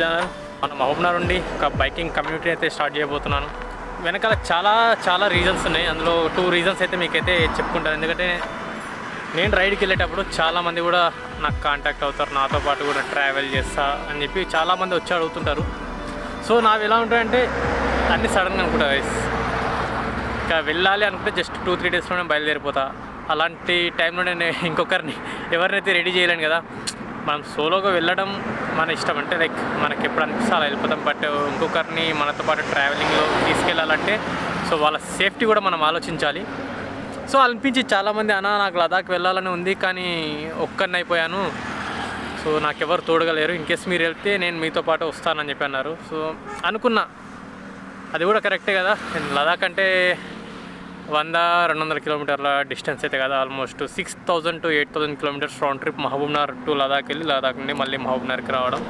Channel. మన మహబూబ్నగర్ నుండి ఒక బైకింగ్ కమ్యూనిటీ అయితే స్టార్ట్ చేయబోతున్నాను. వెనకాల చాలా రీజన్స్ ఉన్నాయి. అందులో 2 రీజన్స్ అయితే మీకైతే చెప్పుకుంటాను. ఎందుకంటే నేను రైడ్కి వెళ్ళేటప్పుడు చాలామంది కూడా నాకు కాంటాక్ట్ అవుతారు, నాతో పాటు కూడా ట్రావెల్ చేస్తా అని చెప్పి చాలామంది వచ్చి అడుగుతుంటారు. సో నావి ఎలా ఉంటాయంటే అన్నీ సడన్గా అనుకుంటా, ఇంకా వెళ్ళాలి అనుకుంటే జస్ట్ 2-3 డేస్లోనే బయలుదేరిపోతా. అలాంటి టైంలో నేను ఇంకొకరిని ఎవరినైతే రెడీ చేయలేను కదా. మనం సోలోగా వెళ్ళడం మన ఇష్టం, అంటే లైక్ మనకి ఎప్పుడు అనిపిస్తే అలా వెళ్ళిపోతాం. బట్ ఇంకొకరిని మనతో పాటు ట్రావెలింగ్లో తీసుకెళ్ళాలంటే సో వాళ్ళ సేఫ్టీ కూడా మనం ఆలోచించాలి. సో అనిపించి చాలామంది అన్న నాకు లదాఖ్ వెళ్ళాలని ఉంది కానీ ఒక్కరిని అయిపోయాను, సో నాకెవరు తోడగలేరు, ఇన్కేస్ మీరు వెళ్తే నేను మీతో పాటు వస్తానని చెప్పి అన్నారు. సో అనుకున్నా అది కూడా కరెక్టే కదా. లదాఖ్ అంటే 100-200 కిలోమీటర్ల డిస్టెన్స్ అయితే కదా, almost 6,000 to 8,000 kilometres round trip Mahabubnagar to Ladakh వెళ్ళి లదాఖ్ నుండి మళ్ళీ మహబూబ్నగర్కి రావడం.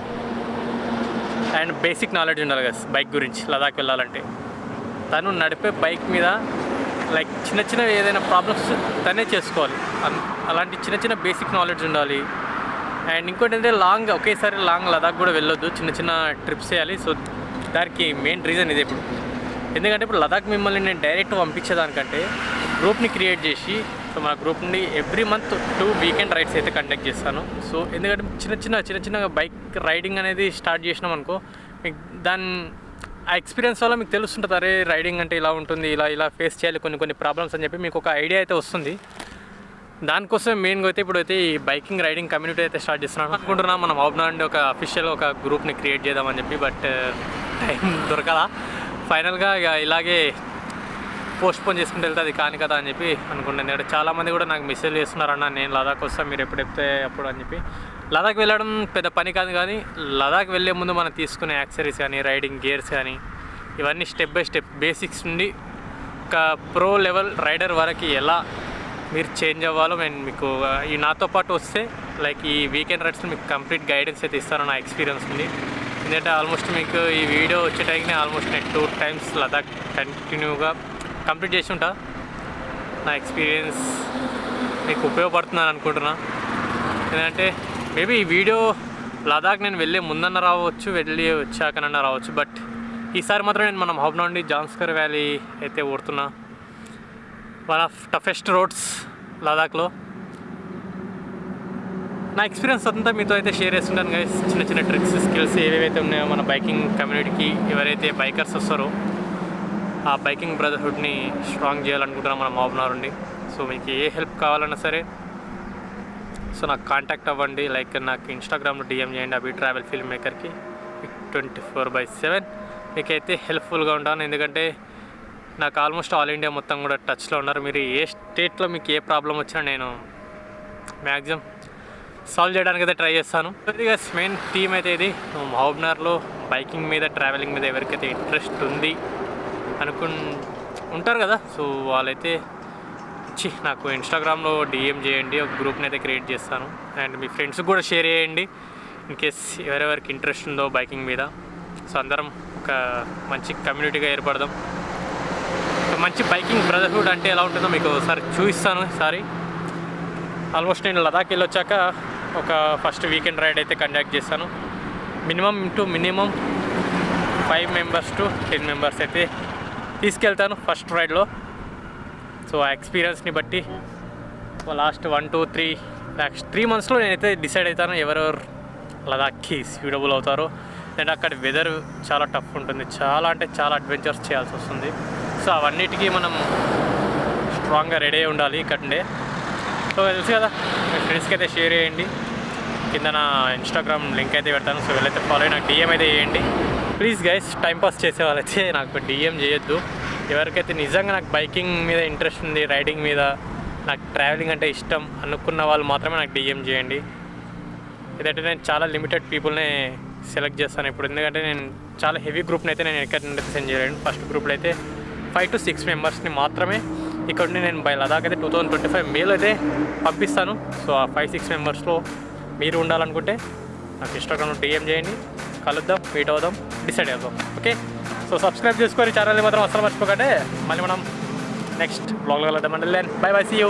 అండ్ బేసిక్ నాలెడ్జ్ ఉండాలి కదా బైక్ గురించి. లదాఖ్ వెళ్ళాలంటే తను నడిపే బైక్ మీద లైక్ చిన్న ఏదైనా ప్రాబ్లమ్స్ తనే చేసుకోవాలి, అలాంటి చిన్న బేసిక్ నాలెడ్జ్ ఉండాలి. అండ్ ఇంకోటి ఏంటంటే ఒకేసారి లాంగ్ లదాఖ్ కూడా వెళ్ళొద్దు, చిన్న ట్రిప్స్ చేయాలి. సో దానికి మెయిన్ రీజన్ ఇదే. ఎందుకంటే ఇప్పుడు లదాఖ్ మిమ్మల్ని నేను డైరెక్ట్ పంపించేదానికంటే గ్రూప్ని క్రియేట్ చేసి, సో మన గ్రూప్ నుండి ఎవ్రీ మంత్ 2 వీకెండ్ రైడ్స్ అయితే కండక్ట్ చేస్తాను. సో ఎందుకంటే చిన్న బైక్ రైడింగ్ అనేది స్టార్ట్ చేసినాం అనుకో, మీకు ఆ ఎక్స్పీరియన్స్ వల్ల మీకు తెలుస్తుంటుంది, అరే రైడింగ్ అంటే ఇలా ఉంటుంది, ఇలా ఫేస్ చేయాలి కొన్ని ప్రాబ్లమ్స్ అని చెప్పి మీకు ఒక ఐడియా అయితే వస్తుంది. దానికోసం మెయిన్గా అయితే ఇప్పుడైతే ఈ బైకింగ్ రైడింగ్ కమ్యూనిటీ అయితే స్టార్ట్ చేస్తున్నాను అనుకుంటున్నా. మనం మహబూబ్నగర్ నుండి ఒక అఫీషియల్ ఒక గ్రూప్ని క్రియేట్ చేద్దామని చెప్పి, బట్ టైం దొరకలా. ఫైనల్గా ఇలాగే పోస్ట్పోన్ చేసుకుంటూ వెళ్తే అది కాని కదా అని చెప్పి అనుకుంటాను. ఎందుకంటే చాలామంది కూడా నాకు మెసేజ్ చేస్తున్నారన్న నేను లదాఖ్ వస్తాను, మీరు ఎప్పుడు చెప్తే అప్పుడు అని చెప్పి. లదాఖ్ వెళ్ళడం పెద్ద పని కాదు, కానీ లదాఖ్ వెళ్ళే ముందు మనం తీసుకునే యాక్సెసరీస్ కానీ రైడింగ్ గేర్స్ కానీ ఇవన్నీ స్టెప్ బై స్టెప్ బేసిక్స్ నుండి ఒక ప్రో లెవెల్ రైడర్ వరకు ఎలా మీరు చేంజ్ అవ్వాలో నేను మీకు ఈ నాతో పాటు వస్తే లైక్ ఈ వీకెండ్ రైడ్స్లో మీకు కంప్లీట్ గైడెన్స్ అయితే ఇస్తాను నా ఎక్స్పీరియన్స్ నుండి. ఎందుకంటే ఆల్మోస్ట్ మీకు ఈ వీడియో వచ్చే టైంకి ఆల్మోస్ట్ నేను 2 times లదాఖ్ కంటిన్యూగా కంప్లీట్ చేసి ఉంటా. నా ఎక్స్పీరియన్స్ మీకు ఉపయోగపడుతుందని అనుకుంటున్నా. ఎందుకంటే మేబీ ఈ వీడియో లదాఖ్ నేను వెళ్ళే ముందన్న రావచ్చు, వెళ్ళి వచ్చాకనన్నా రావచ్చు. బట్ ఈసారి మాత్రం నేను మన మహబూబ్నగర్ నుండి జాన్స్కర్ వ్యాలీ అయితే ఓడుతున్నా. వన్ ఆఫ్ టఫెస్ట్ రోడ్స్ లదాఖ్లో. నా ఎక్స్పీరియన్స్ అంతా మీతో అయితే షేర్ చేస్తుంటాను గైస్. చిన్న ట్రిక్స్ స్కిల్స్ ఏవేవైతే ఉన్నాయో మన బైకింగ్ కమ్యూనిటీకి ఎవరైతే బైకర్స్ వస్తారో ఆ బైకింగ్ బ్రదర్హుడ్ని స్ట్రాంగ్ చేయాలనుకుంటున్నాం మన మహబూబ్నగర్ నుండి. సో మీకు ఏ హెల్ప్ కావాలన్నా సరే సో నాకు కాంటాక్ట్ అవ్వండి. లైక్ నాకు ఇన్స్టాగ్రామ్లో DM చేయండి, అవి ట్రావెల్ ఫిల్మ్ మేకర్కి 24/7 మీకైతే హెల్ప్ఫుల్గా ఉంటాను. ఎందుకంటే నాకు ఆల్మోస్ట్ ఆల్ ఇండియా మొత్తం కూడా టచ్లో ఉన్నారు. మీరు ఏ స్టేట్లో మీకు ఏ ప్రాబ్లం వచ్చినా నేను మ్యాక్సిమం సాల్వ్ చేయడానికి అయితే ట్రై చేస్తాను. కొద్దిగా మెయిన్ థీమ్ అయితే ఇది. మహబూబ్నగర్లో బైకింగ్ మీద ట్రావెలింగ్ మీద ఎవరికైతే ఇంట్రెస్ట్ ఉంది ఉంటారు కదా, సో వాళ్ళైతే నాకు ఇన్స్టాగ్రామ్లో DM చేయండి, ఒక గ్రూప్ని అయితే క్రియేట్ చేస్తాను. అండ్ మీ ఫ్రెండ్స్కి కూడా షేర్ చేయండి ఇన్కేస్ ఎవరెవరికి ఇంట్రెస్ట్ ఉందో బైకింగ్ మీద. సో అందరం ఒక మంచి కమ్యూనిటీగా ఏర్పడదాం. మంచి బైకింగ్ బ్రదర్హుడ్ అంటే ఎలా ఉంటుందో మీకు ఒకసారి చూపిస్తాను. ఆల్మోస్ట్ నేను లదాఖ్ వెళ్ళి వచ్చాక ఒక ఫస్ట్ వీకెండ్ రైడ్ అయితే కండక్ట్ చేస్తాను. మినిమం 5 members to 10 members అయితే తీసుకెళ్తాను ఫస్ట్ రైడ్లో. సో ఆ ఎక్స్పీరియన్స్ని బట్టి లాస్ట్ 1-2-3 monthsలో నేనైతే డిసైడ్ అవుతాను ఎవరెవరు లదాఖ్కి సూటబుల్ అవుతారో. అండ్ అక్కడ వెదర్ చాలా టఫ్ ఉంటుంది, చాలా అంటే చాలా అడ్వెంచర్స్ చేయాల్సి వస్తుంది. సో అవన్నిటికీ మనం స్ట్రాంగ్గా రెడీ అయి ఉండాలి ఇక్కడే. సో తెలుసు కదా, మీ ఫ్రెండ్స్కి అయితే షేర్ చేయండి. కింద నా ఇన్స్టాగ్రామ్ లింక్ అయితే పెడతాను. సో వెళ్ళైతే ఫాలో అయ్యి నాకు DM అయితే చేయండి ప్లీజ్ గైస్. టైంపాస్ చేసే వాళ్ళైతే నాకు DM చేయొద్దు. ఎవరికైతే నిజంగా నాకు బైకింగ్ మీద ఇంట్రెస్ట్ ఉంది, రైడింగ్ మీద నాకు ట్రావెలింగ్ అంటే ఇష్టం అనుకున్న వాళ్ళు మాత్రమే నాకు DM చేయండి. ఇదంటే నేను చాలా లిమిటెడ్ పీపుల్నే సెలెక్ట్ చేస్తాను ఇప్పుడు. ఎందుకంటే నేను చాలా హెవీ గ్రూప్ని అయితే నేను ఎక్కడి నుండి సెండ్ చేయలేను. ఫస్ట్ గ్రూప్లో అయితే 5 to 6 members మాత్రమే ఇక్కడ నుండి నేను బై లదాఖ్ అయితే 2025 Mayలో అయితే పంపిస్తాను. సో ఆ 5-6 membersలో మీరు ఉండాలనుకుంటే నాకు ఇన్స్టాగ్రామ్లో DM చేయండి, కలుద్దాం, మీట్ అవుదాం, డిసైడ్ అవుదాం. ఓకే, సో సబ్స్క్రైబ్ చేసుకొని ఛానల్ని మాత్రం అసలు మర్చిపోకండి. మళ్ళీ మనం నెక్స్ట్ బ్లాగ్లో కలుద్దాం. అండి బై, సీ యూ.